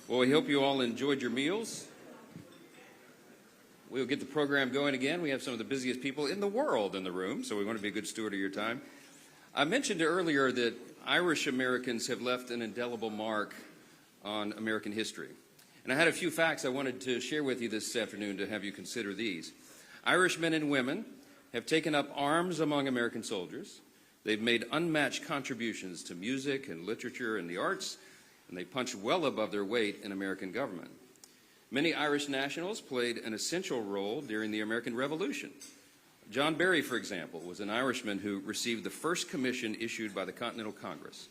Well, we hope you all enjoyed your meals. We'll get the program going again. We have some of the busiest people in the world in the room, so we want to be a good steward of your time. I mentioned earlier that Irish Americans have left an indelible mark on American history. And I had a few facts I wanted to share with you this afternoon to have you consider these. Irish men and women have taken up arms among American soldiers. They've made unmatched contributions to music and literature and the arts, and they punch well above their weight in American government. Many Irish nationals played an essential role during the American Revolution. John Barry, for example, was an Irishman who received the first commission issued by the Continental Congress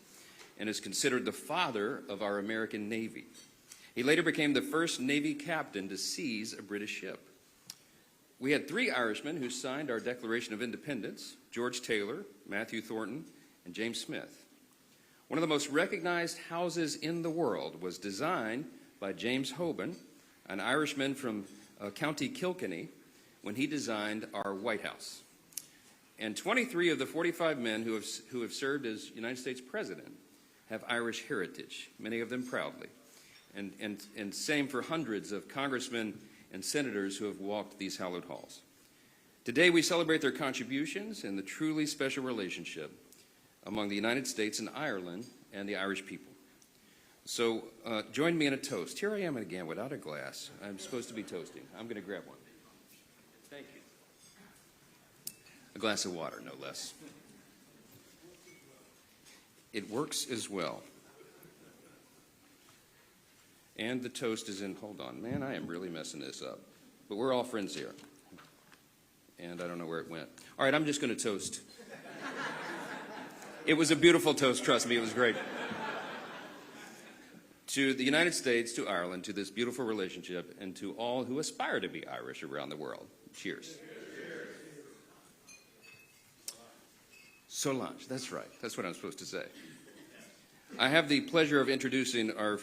and is considered the father of our American Navy. He later became the first Navy captain to seize a British ship. We had three Irishmen who signed our Declaration of Independence: George Taylor, Matthew Thornton, and James Smith. One of the most recognized houses in the world was designed by James Hoban, an Irishman from County Kilkenny, when he designed our White House. And 23 of the 45 men who have served as United States President have Irish heritage, many of them proudly. And same for hundreds of congressmen and senators who have walked these hallowed halls. Today we celebrate their contributions and the truly special relationship among the United States and Ireland and the Irish people. So join me in a toast. Here I am again without a glass. I'm supposed to be toasting. I'm going to grab one. Thank you. A glass of water, no less. It works as well. And the toast is in, hold on, man, I am really messing this up. But we're all friends here. And I don't know where it went. All right, I'm just going to toast. It was a beautiful toast, trust me, it was great. To the United States, to Ireland, to this beautiful relationship, and to all who aspire to be Irish around the world. Cheers. Solange, that's right. That's what I'm supposed to say. I have the pleasure of introducing our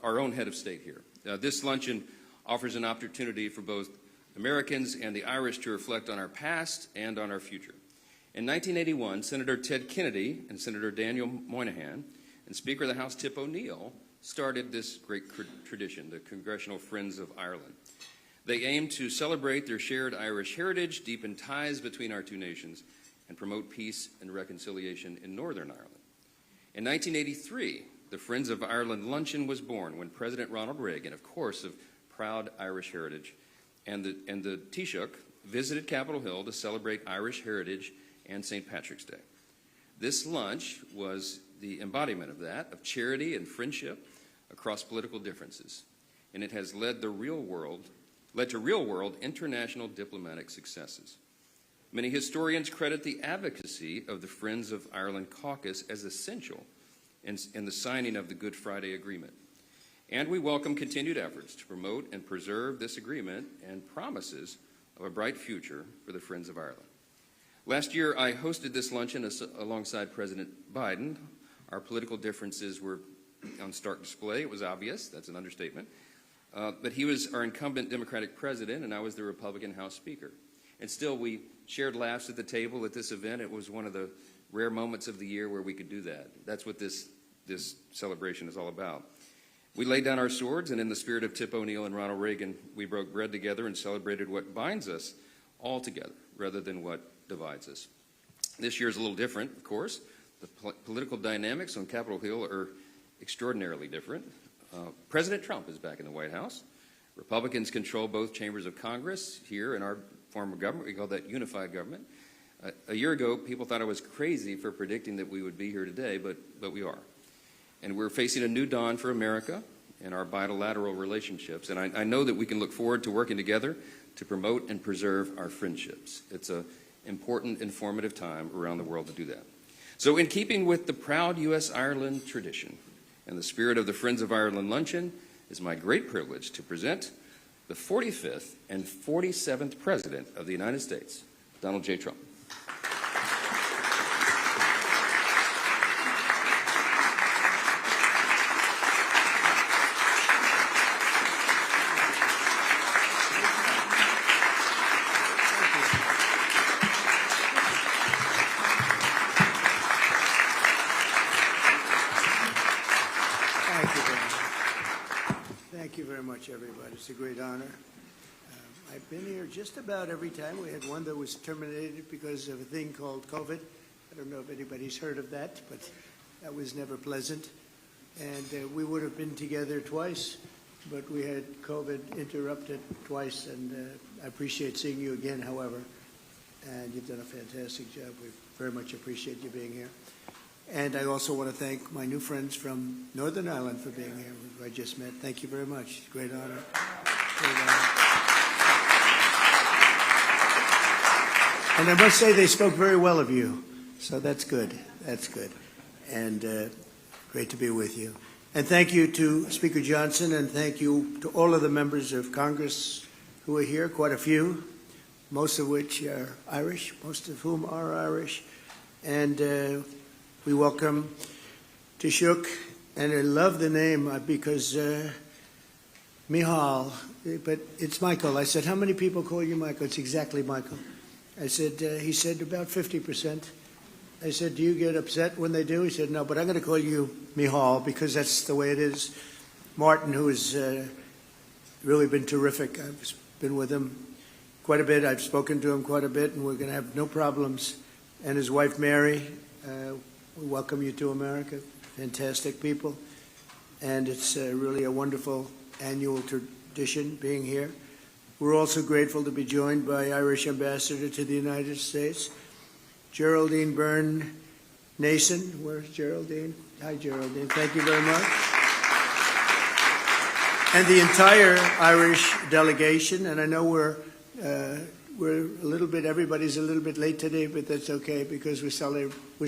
own head of state here. This luncheon offers an opportunity for both Americans and the Irish to reflect on our past and on our future. In 1981, Senator Ted Kennedy and Senator Daniel Moynihan and Speaker of the House Tip O'Neill started this great tradition, the Congressional Friends of Ireland. They aim to celebrate their shared Irish heritage, deepen ties between our two nations, and promote peace and reconciliation in Northern Ireland. In 1983, the Friends of Ireland Luncheon was born when President Ronald Reagan, of course of proud Irish heritage, and the Taoiseach visited Capitol Hill to celebrate Irish heritage and St. Patrick's Day. This lunch was the embodiment of that, of charity and friendship across political differences, and it has led to real-world international diplomatic successes. Many historians credit the advocacy of the Friends of Ireland caucus as essential in the signing of the Good Friday Agreement. And we welcome continued efforts to promote and preserve this agreement and promises of a bright future for the Friends of Ireland. Last year, I hosted this luncheon alongside President Biden. Our political differences were on stark display. It was obvious. That's an understatement. But he was our incumbent Democratic president, and I was the Republican House Speaker. And still, we shared laughs at the table at this event. It was one of the rare moments of the year where we could do that. That's what this celebration is all about. We laid down our swords, and in the spirit of Tip O'Neill and Ronald Reagan, we broke bread together and celebrated what binds us all together rather than what divides us. This year is a little different, of course. The political dynamics on Capitol Hill are extraordinarily different. President Trump is back in the White House. Republicans control both chambers of Congress here in our form of government. We call that unified government. A year ago, people thought I was crazy for predicting that we would be here today, but we are. And we're facing a new dawn for America and our bilateral relationships. And I know that we can look forward to working together to promote and preserve our friendships. It's an important, informative time around the world to do that. So in keeping with the proud U.S. Ireland tradition and the spirit of the Friends of Ireland Luncheon, it's my great privilege to present the 45th and 47th President of the United States, Donald J. Trump. Thank you very much, everybody. It's a great honor. I've been here just about every time. We had one that was terminated because of a thing called COVID. I don't know if anybody's heard of that, but that was never pleasant. And we would have been together twice, but we had COVID interrupted twice, and I appreciate seeing you again, however. And you've done a fantastic job. We very much appreciate you being here. And I also want to thank my new friends from Northern Ireland for being here, who I just met. Thank you very much. Great honor. Great honor. And I must say they spoke very well of you. So that's good. That's good. And great to be with you. And thank you to Speaker Johnson, and thank you to all of the members of Congress who are here, quite a few, most of which are Irish, most of whom are Irish. And we welcome Taoiseach, and I love the name because Micheál, but it's Michael. I said, how many people call you Michael? It's exactly Michael. I said, he said, about 50%. I said, do you get upset when they do? He said, no, but I'm going to call you Micheál because that's the way it is. Martin, who has really been terrific. I've been with him quite a bit. I've spoken to him quite a bit, and we're going to have no problems. And his wife, Mary, we welcome you to America. Fantastic people. And it's really a wonderful annual tradition being here. We're also grateful to be joined by Irish Ambassador to the United States, Geraldine Byrne Nason. Where's Geraldine? Hi, Geraldine. Thank you very much. And the entire Irish delegation. And I know we're a little bit, everybody's a little bit late today, but that's okay because we're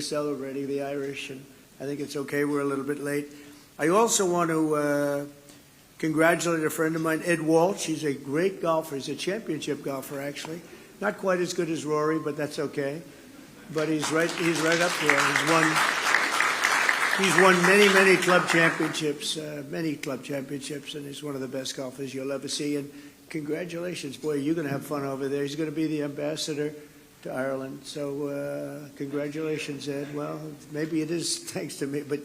celebrating the Irish, and I think it's okay we're a little bit late. I also want to congratulate a friend of mine, Ed Walsh. He's a great golfer. He's a championship golfer, actually. Not quite as good as Rory, but that's okay. But he's right up there. He's won many club championships, and he's one of the best golfers you'll ever see. And congratulations, boy, you're going to have fun over there. He's going to be the ambassador to Ireland. So congratulations, Ed. Well, maybe it is thanks to me, but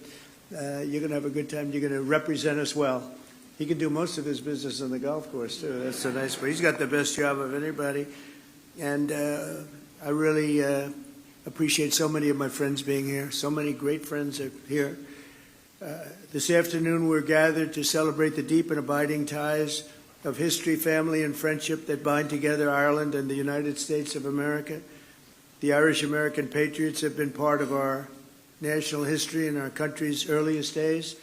you're going to have a good time. You're going to represent us well. He can do most of his business on the golf course, too. That's so nice. But he's got the best job of anybody. And I really appreciate so many of my friends being here. So many great friends are here. This afternoon, we're gathered to celebrate the deep and abiding ties of history, family, and friendship that bind together Ireland and the United States of America. The Irish-American patriots have been part of our national history in our country's earliest days.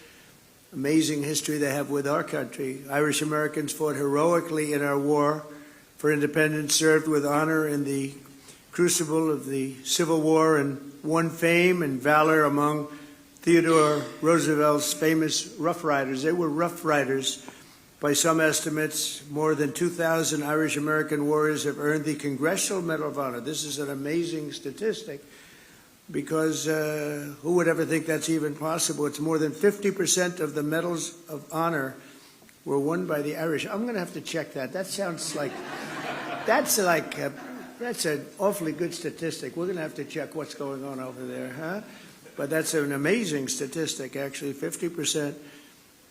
Amazing history they have with our country. Irish-Americans fought heroically in our war for independence, served with honor in the crucible of the Civil War, and won fame and valor among Theodore Roosevelt's famous Rough Riders. They were Rough Riders. By some estimates, more than 2,000 Irish-American warriors have earned the Congressional Medal of Honor. This is an amazing statistic because who would ever think that's even possible? It's more than 50% of the medals of honor were won by the Irish. I'm going to have to check that. That sounds like, that's an awfully good statistic. We're going to have to check what's going on over there, huh? But that's an amazing statistic, actually, 50%.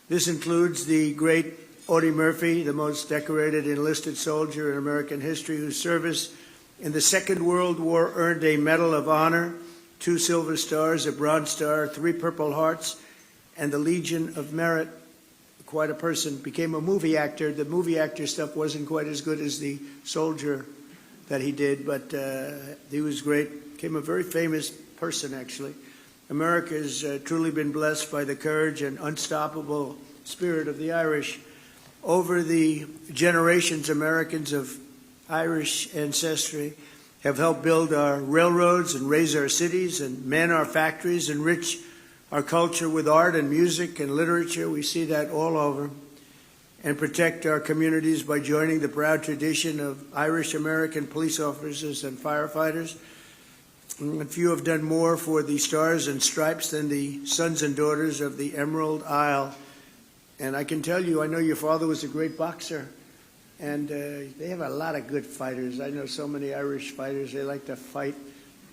This includes the great Audie Murphy, the most decorated enlisted soldier in American history, whose service in the Second World War earned a Medal of Honor, 2 Silver Stars, a Bronze Star, 3 Purple Hearts, and the Legion of Merit. Quite a person. Became a movie actor. The movie actor stuff wasn't quite as good as the soldier that he did, but he was great. Became a very famous person, actually. America has truly been blessed by the courage and unstoppable spirit of the Irish. Over the generations, Americans of Irish ancestry have helped build our railroads and raise our cities and man our factories, enrich our culture with art and music and literature. We see that all over. And protect our communities by joining the proud tradition of Irish-American police officers and firefighters. And few have done more for the Stars and Stripes than the sons and daughters of the Emerald Isle. And I can tell you, I know your father was a great boxer, and they have a lot of good fighters. I know so many Irish fighters, they like to fight,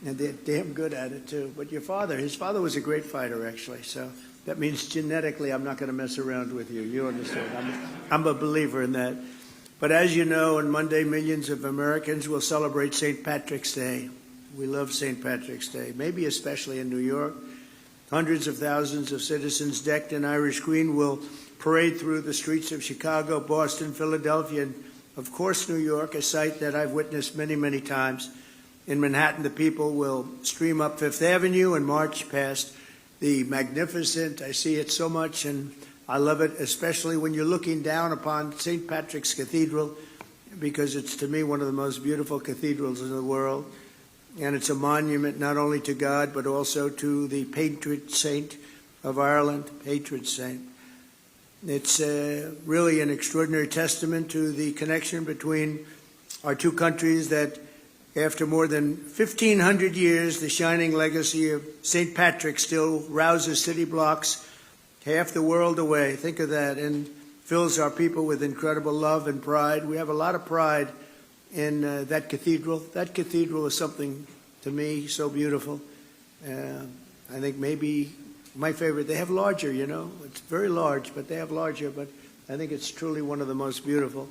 and they're damn good at it too. But his father was a great fighter, actually, so that means genetically I'm not going to mess around with you. You understand? I'm a believer in that. But as you know, on Monday, millions of Americans will celebrate St. Patrick's Day. We love St. Patrick's Day, maybe especially in New York. Hundreds of thousands of citizens decked in Irish green will parade through the streets of Chicago, Boston, Philadelphia, and of course New York, a sight that I've witnessed many, many times. In Manhattan, the people will stream up Fifth Avenue and march past the magnificent, I see it so much, and I love it, especially when you're looking down upon St. Patrick's Cathedral, because it's, to me, one of the most beautiful cathedrals in the world. And it's a monument not only to God, but also to the patron saint of Ireland, patron saint. It's really an extraordinary testament to the connection between our two countries that after more than 1,500 years, the shining legacy of St. Patrick still rouses city blocks half the world away. Think of that, and fills our people with incredible love and pride. We have a lot of pride in that cathedral. That cathedral is something, to me, so beautiful. I think maybe my favorite, they have larger, you know. It's very large, but they have larger, but I think it's truly one of the most beautiful.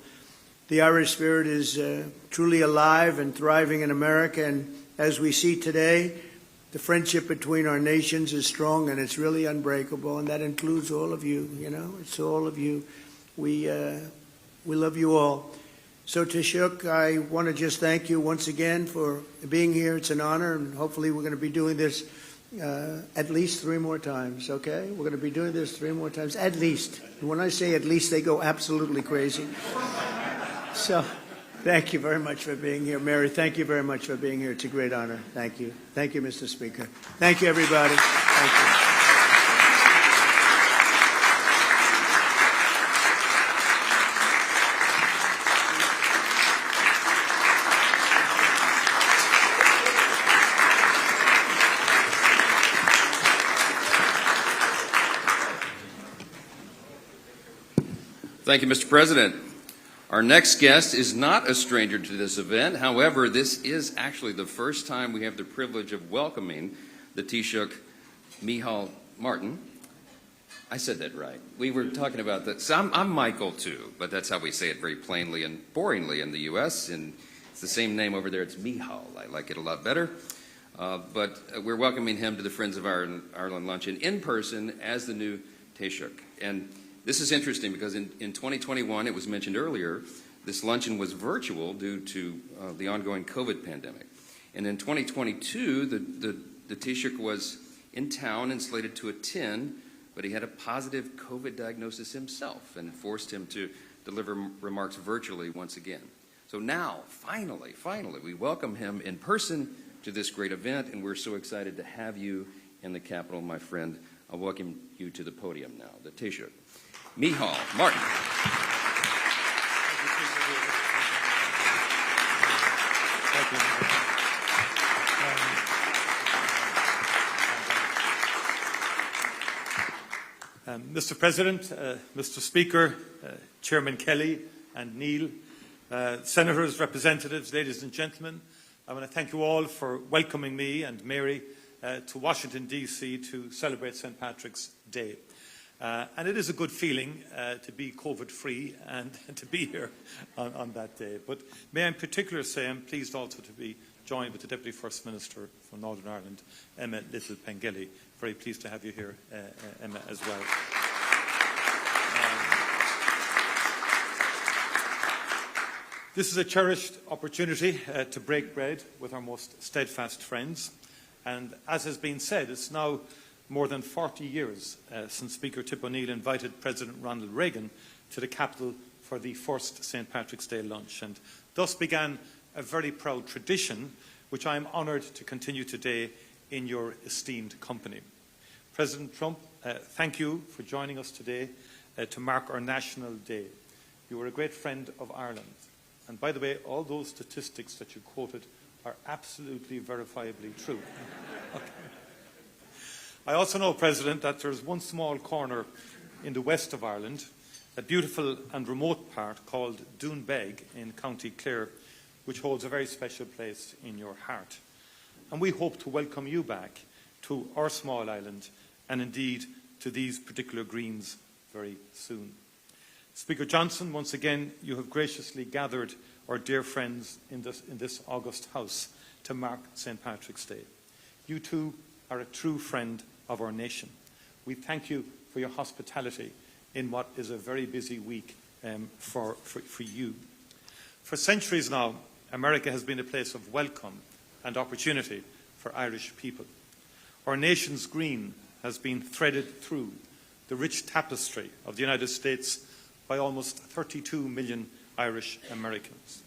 The Irish spirit is truly alive and thriving in America, and as we see today, the friendship between our nations is strong and it's really unbreakable, and that includes all of you, you know. It's all of you. We love you all. So Taoiseach, I want to just thank you once again for being here. It's an honor, and hopefully we're going to be doing this at least 3 more times, okay? We're going to be doing this 3 more times, at least. And when I say at least, they go absolutely crazy. So thank you very much for being here. Mary, thank you very much for being here. It's a great honor. Thank you. Thank you, Mr. Speaker. Thank you, everybody. Thank you. Thank you, Mr. President. Our next guest is not a stranger to this event. However, this is actually the first time we have the privilege of welcoming the Taoiseach Micheál Martin. I said that right. We were talking about that. So I'm Michael too, but that's how we say it very plainly and boringly in the U.S. And it's the same name over there. It's Micheál. I like it a lot better. But we're welcoming him to the Friends of Ireland Luncheon in person as the new Taoiseach. And this is interesting because in 2021, it was mentioned earlier, this luncheon was virtual due to the ongoing COVID pandemic. And in 2022, the Taoiseach was in town and slated to attend, but he had a positive COVID diagnosis himself, and it forced him to deliver remarks virtually once again. So now, finally, we welcome him in person to this great event, and we're so excited to have you in the Capitol, my friend. I'll welcome you to the podium now, the Taoiseach Micheál Martin. Mr. President, Mr. Speaker, Chairman Kelly and Neil, Senators, Representatives, ladies and gentlemen, I want to thank you all for welcoming me and Mary to Washington, D.C. to celebrate St. Patrick's Day. And it is a good feeling to be COVID-free and to be here on that day. But may I in particular say I'm pleased also to be joined with the Deputy First Minister from Northern Ireland, Emma Little-Pengelly. Very pleased to have you here, Emma, as well. This is a cherished opportunity to break bread with our most steadfast friends. And as has been said, it's now more than 40 years since Speaker Tip O'Neill invited President Ronald Reagan to the Capitol for the first St. Patrick's Day lunch. And thus began a very proud tradition, which I am honoured to continue today in your esteemed company. President Trump, thank you for joining us today to mark our National Day. You are a great friend of Ireland. And by the way, all those statistics that you quoted are absolutely verifiably true. Okay. I also know, President, that there's one small corner in the west of Ireland, a beautiful and remote part called Doonbeg in County Clare, which holds a very special place in your heart. And we hope to welcome you back to our small island and indeed to these particular greens very soon. Speaker Johnson, once again, you have graciously gathered our dear friends in this august House to mark St. Patrick's Day. You too are a true friend of our nation. We thank you for your hospitality in what is a very busy week for you. For centuries now, America has been a place of welcome and opportunity for Irish people. Our nation's green has been threaded through the rich tapestry of the United States by almost 32 million Irish Americans.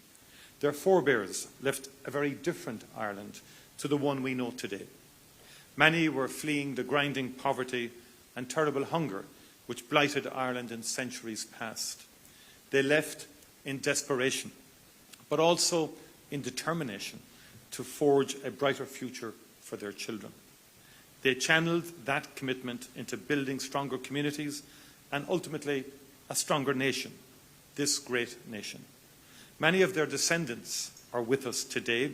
Their forebears left a very different Ireland to the one we know today. Many were fleeing the grinding poverty and terrible hunger which blighted Ireland in centuries past. They left in desperation, but also in determination to forge a brighter future for their children. They channeled that commitment into building stronger communities and ultimately a stronger nation, this great nation. Many of their descendants are with us today,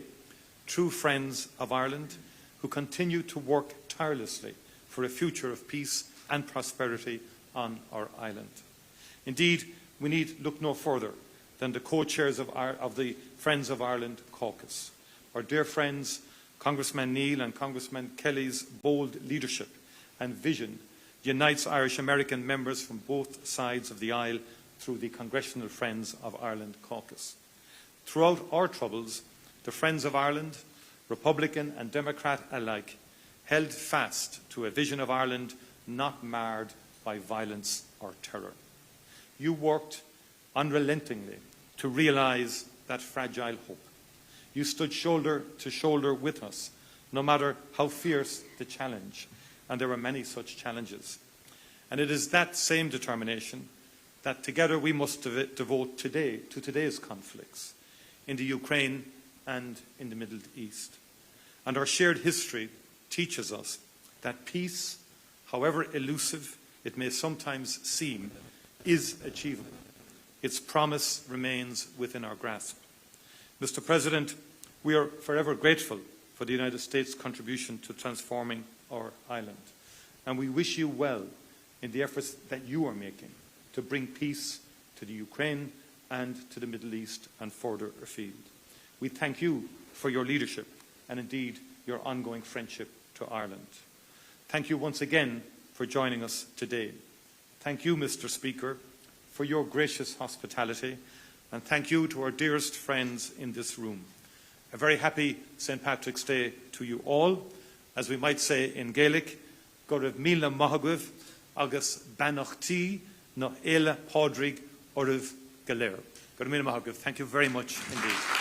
true friends of Ireland who continue to work tirelessly for a future of peace and prosperity on our island. Indeed, we need look no further than the co-chairs of the Friends of Ireland caucus. Our dear friends, Congressman Neil and Congressman Kelly's bold leadership and vision unites Irish American members from both sides of the aisle through the Congressional Friends of Ireland caucus. Throughout our troubles, the Friends of Ireland, Republican and Democrat alike, held fast to a vision of Ireland not marred by violence or terror. You worked unrelentingly to realise that fragile hope. You stood shoulder to shoulder with us, no matter how fierce the challenge, and there were many such challenges. And it is that same determination that together we must devote today to today's conflicts in the Ukraine and in the Middle East. And our shared history teaches us that peace, however elusive it may sometimes seem, is achievable. Its promise remains within our grasp. Mr. President, we are forever grateful for the United States' contribution to transforming our island, and we wish you well in the efforts that you are making to bring peace to the Ukraine and to the Middle East and further afield. We thank you for your leadership and indeed your ongoing friendship to Ireland. Thank you once again for joining us today. Thank you, Mr. Speaker, for your gracious hospitality, and thank you to our dearest friends in this room. A very happy St. Patrick's Day to you all. As we might say in Gaelic, go raibh míle maithagh agus banachtaí nó éile pádraig oribh go léir. Go raibh míle maithagh. Thank you very much indeed.